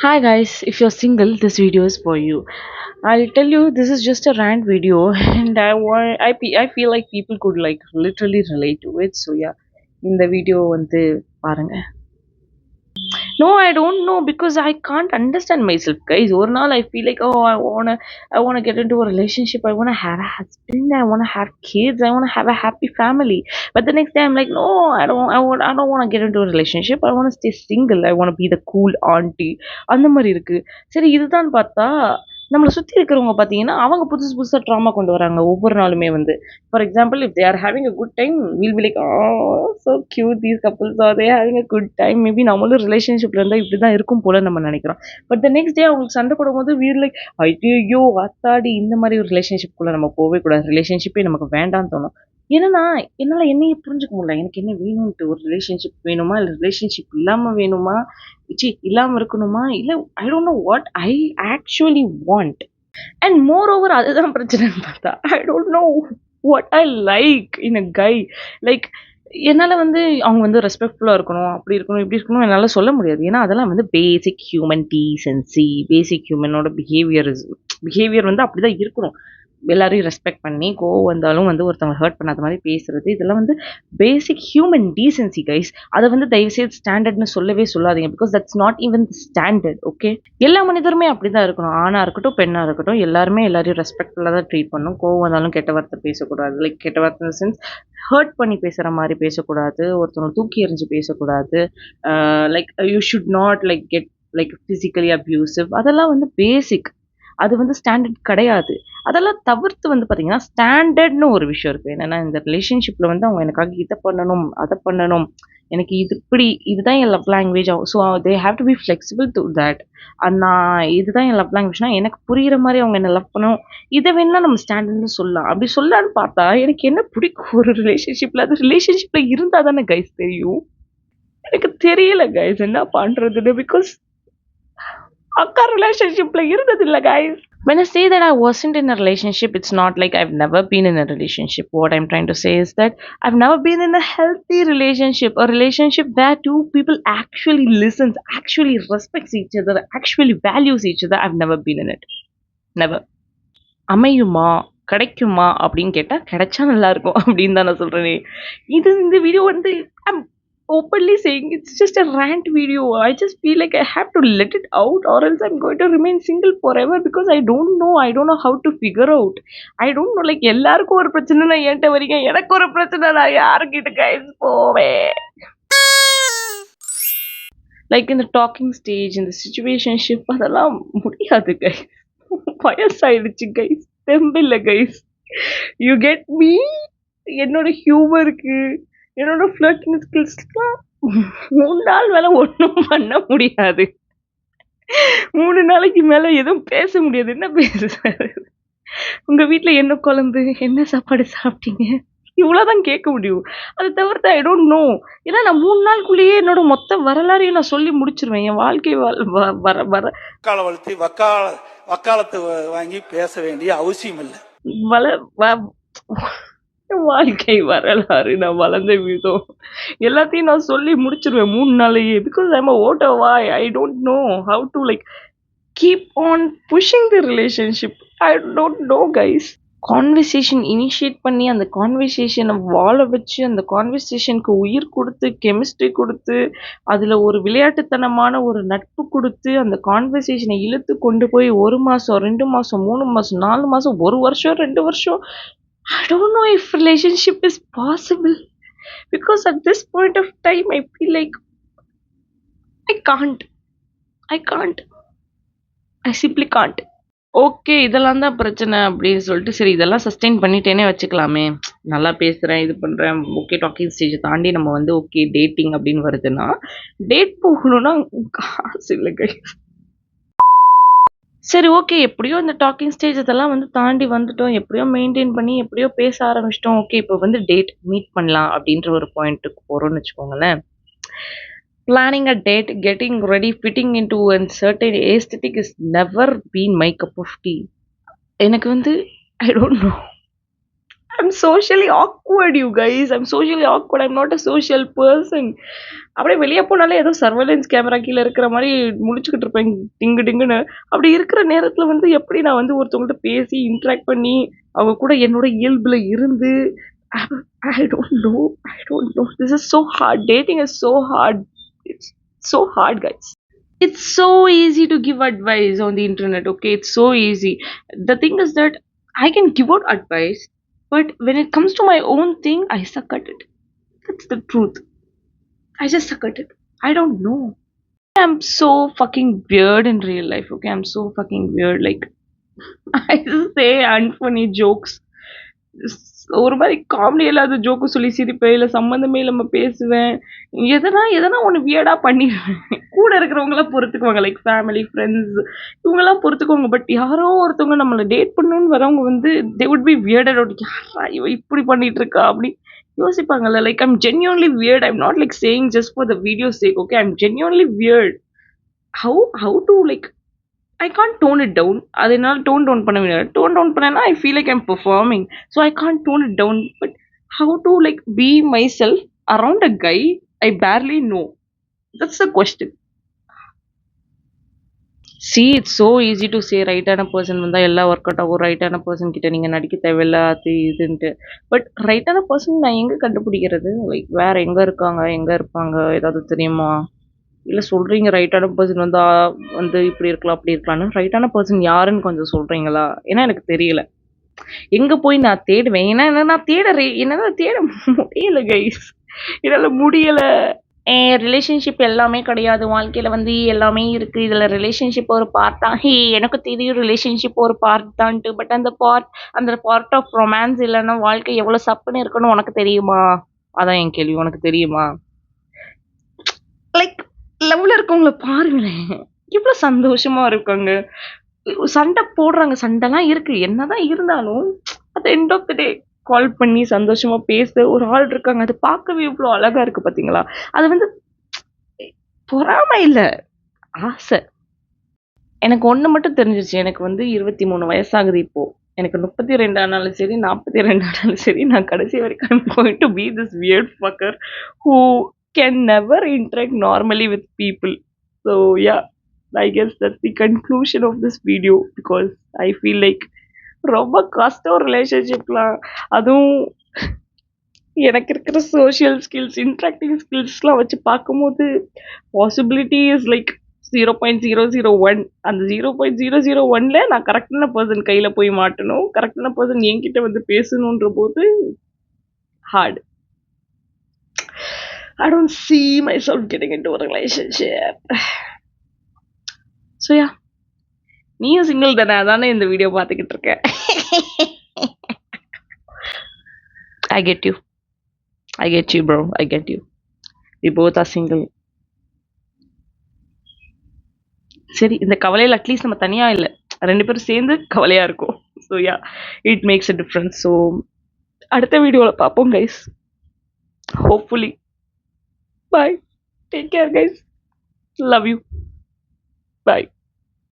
Hi guys, if you're single, this video is for you. I'll tell you, this is just a rant video, and I feel like people could like literally relate to it. So yeah, in the video வந்து பாருங்க. No, I don't know because I can't understand myself, guys. Or now I feel like, oh, I wanna get into a relationship. I wanna have a husband. I wanna have kids. I wanna have a happy family. But the next day I'm like, no, I don't wanna get into a relationship. I wanna stay single. I wanna be the cool auntie. அந்த மாதிரி இருக்கு. சரி இதுதான் பார்த்தா நம்மள சுத்தி இருக்கிறவங்க பார்த்தீங்கன்னா, அவங்க புதுசு புதுசா ட்ராமா கொண்டு வராங்க ஒவ்வொரு நாளுமே வந்து. For example if they are having a good time will be like so cute these couples are they having a good time maybe நம்மளும் ரிலேஷன்ஷிப்ல இருந்தா இப்படிதான் இருக்கும் போல நம்ம நினைக்கிறோம். பட் த நெக்ஸ்ட் டே அவங்களுக்கு சண்டை போடும்போது வீர் லைக் ஐயோ அத்தாடி இந்த மாதிரி ஒரு ரிலேஷன்ஷிப்குள்ள நம்ம போகவே கூடாது. ரிலேஷன்ஷிப்பே நமக்கு வேண்டாம்னு தோணும். என்னன்னா என்னால என்னையே புரிஞ்சுக்க முடியல. எனக்கு என்ன வேணும்ட்டு ஒரு ரிலேஷன்ஷிப் வேணுமா? இல்ல ரிலேஷன்ஷிப் இல்லாம வேணுமா? இல்லாம இருக்கணுமா? இல்ல I don't know what I actually want. And more over அதுதான் பிரச்சனைன்னு பார்த்தா I don't know what I like in a guy. Like என்னால வந்து அவங்க வந்து ரெஸ்பெக்ட்ஃபுல்லா இருக்கணும், அப்படி இருக்கணும், இப்படி இருக்கணும் என்னால சொல்ல முடியாது. ஏன்னா அதெல்லாம் வந்து பேசிக் ஹியூமன் டீசென்சி, பேசிக் ஹியூமனோட பிஹேவியர் வந்து அப்படிதான் இருக்கணும். எல்லாரையும் ரெஸ்பெக்ட் பண்ணி கோவம் வந்தாலும் வந்து ஒருத்தவங்க ஹர்ட் பண்ணாத மாதிரி பேசுறது இதெல்லாம் வந்து பேசிக் ஹியூமன் டீசென்சி கைஸ். அதை வந்து தயவுசெய்து ஸ்டாண்டர்ட்னு சொல்லவே சொல்லாதீங்க. Because that's not even standard. Okay, எல்லா மனிதருமே அப்படிதான் இருக்கணும். ஆணா இருக்கட்டும் பெண்ணா இருக்கட்டும் எல்லாருமே எல்லாரையும் ரெஸ்பெக்ட்ஃபுல்லாக தான் ட்ரீட் பண்ணணும். கோவம் வந்தாலும் கெட்ட வார்த்தை பேசக்கூடாது. லைக் கெட்ட வார்த்தை சென்ஸ் ஹர்ட் பண்ணி பேசுற மாதிரி பேசக்கூடாது. ஒருத்தவங்க தூக்கி எறிஞ்சு பேசக்கூடாது. Like you should not like get like physically abusive. அதெல்லாம் வந்து பேசிக். அது வந்து ஸ்டாண்டர்ட் கிடையாது. அதெல்லாம் தவிர்த்து வந்து பார்த்தீங்கன்னா, ஸ்டாண்டர்ட்ன்னு ஒரு விஷயம் இருக்கு. என்னன்னா, இந்த ரிலேஷன்ஷிப்ல வந்து அவங்க எனக்காக இத பண்ணணும், அத பண்ணணும். எனக்கு இது இப்படி இதுதான் என் love language. So they have to be flexible to that. நான் இதுதான் என் லவ் லாங்குவேஜ்னா, எனக்கு புரியிற மாரி அவங்க என்ன லவ் பண்ணணும். இத வேணா நம்ம ஸ்டாண்டர்ட்ன்னு சொல்லலாம். அப்படி சொல்லலான்னு பார்த்தா, எனக்கு என்ன பிடிக்கும் ஒரு ரிலேஷன்ஷிப்ல, அது ரிலேஷன்ஷிப்ல இருந்தா தானே கைஸ் தெரியும். எனக்கு தெரியல கைஸ் என்ன பண்றதுன்னு. பிகாஸ் அக்கா ரிலேஷன்ஷிப்ல இருந்ததில்ல guys. When I say that I wasn't in a relationship, it's not like I've never been in a relationship. What I'm trying to say is that I've never been in a healthy relationship, a relationship where two people actually listens, actually respects each other, actually values each other. I've never been in it. Never. அமையுமா கிடைக்குமா அப்படின்னு கேட்டா கிடைச்சா நல்லா இருக்கும் அப்படின்னு தான் நான் சொல்றேனே. இந்த வீடியோ வந்து I'm openly saying it's just a rant video. I just feel like I have to let it out or else I'm going to remain single forever because I don't know how to figure out. I don't know, like எல்லாருக்கும் ஒரு பிரச்சனைனா என்கிட்ட வரீங்க, எனக்கு ஒரு பிரச்சனை நான் யாருக்கிட்ட கைஸ் போவேன். லைக் இந்த டாக்கிங் ஸ்டேஜ், இந்த சிச்சுவேஷன்ஷிப் அதெல்லாம் முடியாது கைஸ். வயசாயிடுச்சு கைஸ், தெம்பில்ல கைஸ். You get me. என்னோட ஹியூமருக்கு, என்னோட ஃப்ளர்ட்டிங் ஸ்கில்ஸ்லாம் 3 நாள் மேல ஒண்ணும் பண்ண முடியாது. 3 நாளைக்கு மேல எதுவும் பேச முடியாது. என்ன பேசுறது? உங்க வீட்ல என்ன குழம்பு? என்ன சாப்பாடு சாப்பிட்டீங்க? இவ்வளோதான் கேட்க முடியும். அத தவிர்த்து ஐ டோன்ட் நோ. ஏன்னா நான் 3 நாளுக்குள்ளேயே என்னோட மொத்த வரலாறையும் நான் சொல்லி முடிச்சுருவேன். என் வாழ்க்கை வர வர வக்கால வளர்த்தி வக்காலத்து வாங்கி பேச வேண்டிய அவசியம் இல்லை. வள வ வாழ்க்கை வரலாறு, நான் வளர்ந்த விதம் எல்லாத்தையும் நான் சொல்லி முடிச்சிருவேன் 3 நாளையே. Because I am a voter why. I don't know how to like keep on pushing the relationship. I don't know guys. Conversation initiate பண்ணி அந்த கான்வர்சேஷனை வாழ வச்சு அந்த கான்வர்சேஷனுக்கு உயிர் கொடுத்து கெமிஸ்ட்ரி கொடுத்து அதில் ஒரு விளையாட்டுத்தனமான ஒரு நட்பு கொடுத்து அந்த கான்வர்சேஷனை இழுத்து கொண்டு போய் 1 மாதம் 2 மாதம் 3 மாதம் 4 மாதம் 1 வருஷம் 2 வருஷம் I don't know if relationship is possible because at this point of time I feel like I can't. I can't. I simply can't. Okay, இதெல்லாம் தான் பிரச்சனை அப்படின்னு சொல்லிட்டு சரி இதெல்லாம் சஸ்டெயின் பண்ணிட்டேனே வச்சுக்கலாமே. நல்லா பேசுகிறேன், இது பண்ணுறேன், ஓகே டாக்கிங் ஸ்டேஜை தாண்டி நம்ம வந்து ஓகே டேட்டிங் அப்படின்னு வருதுன்னா டேட் போகணும்னா காசு இல்லை கைஸ். சரி ஓகே, எப்படியோ இந்த டாக்கிங் ஸ்டேஜ் இதெல்லாம் வந்து தாண்டி வந்துட்டோம். எப்படியோ மெயின்டைன் பண்ணி எப்படியோ பேச ஆரம்பிச்சிட்டோம். ஓகே, இப்போ வந்து மீட் பண்ணலாம் அப்படின்ற ஒரு பாயிண்ட்டுக்கு போகிறோம்னு வச்சுக்கோங்களேன். Planning a date, getting ready, fitting into a certain aesthetic is never been my cup of tea. எனக்கு வந்து I don't know. I'm socially awkward, you guys. I'm socially awkward. I'm not a social person. அப்படியே வெளியே போனாலே ஏதோ surveillance camera கீழே இருக்கிற மாதிரி முழிச்சுக்கிட்டு இருப்பேன் டிங்கு டிங்குன்னு. அப்படி இருக்கிற நேரத்துல வந்து எப்படி நான் வந்து ஒருத்தவங்கள்ட்ட பேசி இன்ட்ராக்ட் பண்ணி அவங்க கூட என்னோட இயல்புல இருந்து I don't know. I don't know. This is so hard. Dating is so hard. It's so hard, guys. It's so easy to give advice on the internet. Okay, it's so easy. The thing is that I can give out advice, but when it comes to my own thing, I suck at it. That's the truth. I just suck at it. I don't know. I'm so fucking weird in real life. Okay, I'm so fucking weird. Like I just say unfunny jokes. ஒரு மாதிரி comedy இல்லாத joke சொல்லி சிரிப்பேன், இல்லை சம்மந்தமே இல்லாம பேசுவேன். எதனா ஒன்று வியர்டா பண்ணிடுவேன். கூட இருக்கிறவங்களாம் பொறுத்துக்குவாங்க, லைக் ஃபேமிலி ஃப்ரெண்ட்ஸ் இவங்கெல்லாம் பொறுத்துக்குவாங்க. பட் யாரோ ஒருத்தவங்க நம்மளை டேட் பண்ணணும்னு வரவங்க வந்து they would be weirded out. யாரா இவ இப்படி பண்ணிட்டு இருக்கா அப்படி யோசிப்பாங்கல்ல. Like I'm genuinely weird. I'm not like saying just for the video sake. Okay, I'm genuinely weird. How to like I can't tone it down. அதனால டோன் டவுன் பண்ண முடியாது. டோன் டவுன் பண்ணேன்னா I feel like I'm performing. So I can't tone it down. But how to like be myself around a guy I barely know? That's the question. See, it's so easy to say ரைட்டான person வந்தால் எல்லாம் work out ஆகும். ரைட்டான person கிட்ட நீங்கள் நடிக்க தேவையில்ல அது இதுன்ட்டு. பட் ரைட்டான பர்சன் நான் எங்கே கண்டுபிடிக்கிறது? லைக் வேற எங்கே இருக்காங்க, எங்கே இருப்பாங்க, ஏதாவது தெரியுமா? இல்லை சொல்கிறீங்க ரைட்டான பர்சன் வந்து இப்படி இருக்கலாம் அப்படி இருக்கலாம்னு. ரைட்டான பர்சன் யாருன்னு கொஞ்சம் சொல்கிறீங்களா? ஏன்னா எனக்கு தெரியல. எங்கே போய் நான் தேடுவேன்? ஏன்னா நான் என்னால் தேட முடியல கைஸ். என்னால் முடியலை. ரிலேஷன்ஷிப் எல்லாமே கிடையாது. வாழ்க்கையில் வந்து எல்லாமே இருக்குது. இதில் ரிலேஷன்ஷிப் ஒரு பார்ட் தான். எனக்கு தெரியும் ரிலேஷன்ஷிப் ஒரு பார்ட் தான்ட்டு. பட் அந்த பார்ட் ஆஃப் ரொமான்ஸ் இல்லைன்னா வாழ்க்கை எவ்வளோ சப்புன்னு இருக்குன்னு உனக்கு தெரியுமா? அதான் என் கேள்வி. உனக்கு தெரியுமா? லைக் லவ்ல இருக்கவங்கள பாருங்களேன், எவ்வளோ சந்தோஷமா இருக்காங்க. சண்டை போடுறாங்க, சண்டைலாம் இருக்கு. என்னதான் இருந்தாலும் at the end of the day கால் பண்ணி சந்தோஷமா பேச ஒரு ஆள் இருக்காங்க. அது பார்க்கவே இவ்வளோ அழகா இருக்கு பார்த்தீங்களா? அது வந்து பொறாமை இல்லை, ஆசை. எனக்கு ஒன்று மட்டும் தெரிஞ்சிருச்சு. எனக்கு வந்து 23 வயசாகுது இப்போ. எனக்கு 32 ஆனாலும் சரி, 42 ஆனாலும் சரி, நான் கடைசி வரைக்கும் I'm going to be this weird fucker who can never interact normally with people. So yeah, I guess that's the conclusion of this video because I feel like ரொம்ப கஷ்டம் ரிலேஷன்ஷிப்லாம். அதுவும் எனக்கு இருக்கிற சோஷியல் ஸ்கில்ஸ், இன்ட்ராக்டிங் ஸ்கில்ஸ்லாம் வச்சு பார்க்கும்போது possibility is like 0.001. அந்த 0.001ல நான் கரெக்டான பர்சன் கையில் போய் மாட்டணும், கரெக்டான பர்சன் என்கிட்ட வந்து பேசணுன்ற போது heart. I don't see myself getting into a relationship. So yeah, நீயும் சிங்கிள் தானே? அதானே இந்த வீடியோ பார்த்துக்கிட்டு இருக்கேன். I get you. I get you, bro. I get you. We both are single. சரி, இந்த கவலையில் அட்லீஸ்ட் நம்ம தனியாக இல்லை, 2 பேரும் சேர்ந்து கவலையாக இருக்கும். So yeah, it makes a difference. So அடுத்த வீடியோவில் பார்ப்போம் guys, hopefully. Bye. Take care, guys. Love you. Bye.